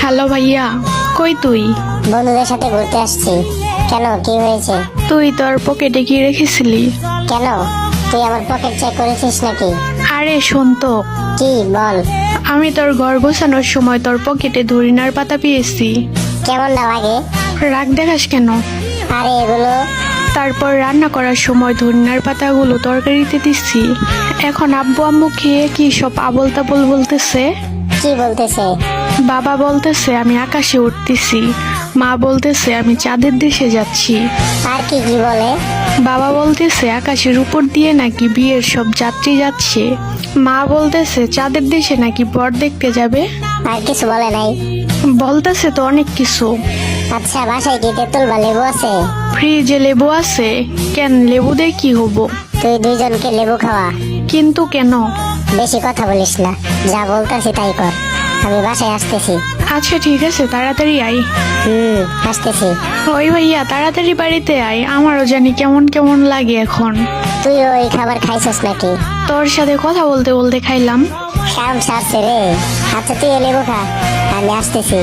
Hello ভাইয়া, কই তুই? বন্ধুদের সাথে ঘুরতে আসছি। কেন, কি হয়েছে? তুই তোর পকেটে কি রেখেছিলি? কেন, তুই আমার পকেট চেক করেছিস নাকি? আরে শোন তো, কি বল। আমি তোর ঘর গোছানোর সময় তোর পকেটে ধরিনার পাতা পেয়েছি। কেমন না লাগে? রাগ দেখাস কেন? আরে এগুলো তারপর রান্না করার সময় ধনিয়ার পাতাগুলো তরকারিতে দিচ্ছি। এখন আব্বু আম্মু খেয়ে কি সব আবোল তাবোল বলতেছে। কি বলতেছে? বাবা বলতেছে আমি আকাশে উঠতেছি, মা বলতেছে আমি চাঁদের দেশে যাচ্ছি। আর কি কি বলে? বাবা বলতেছে আকাশের উপর দিয়ে নাকি বিয়ের সব যাত্রী যাচ্ছে, মা বলতেছে চাঁদের দেশে নাকি বর দেখতে যাবে। আর কিছু বলে নাই? বলতেছে তো অনেক কিছু। আচ্ছা, বাসায় কি তেঁতুল বা লেবু আছে? ফ্রিজে লেবু আছে। কেন, লেবু দিয়ে কি হবো? তুই দুইজনকে লেবু খাওয়া। কিন্তু কেন? বেশি কথা বলিস না, যা বলতেছি তাই কর। আমি বাসায় আসতেছি। আচ্ছা ঠিক আছে, তাড়াতাড়ি আই। আসতেছি। ওই ভাইয়া, তাড়াতাড়ি বাড়িতে আয়, আমারও জানি কেমন কেমন লাগে এখন। তুই ওই খাবার খাইছিস নাকি? তোর সাথে কথা বলতে বলতে খাইলাম। কাম সারছে রে। আচ্ছা তুই লেবু খা, আমি আসতেছি।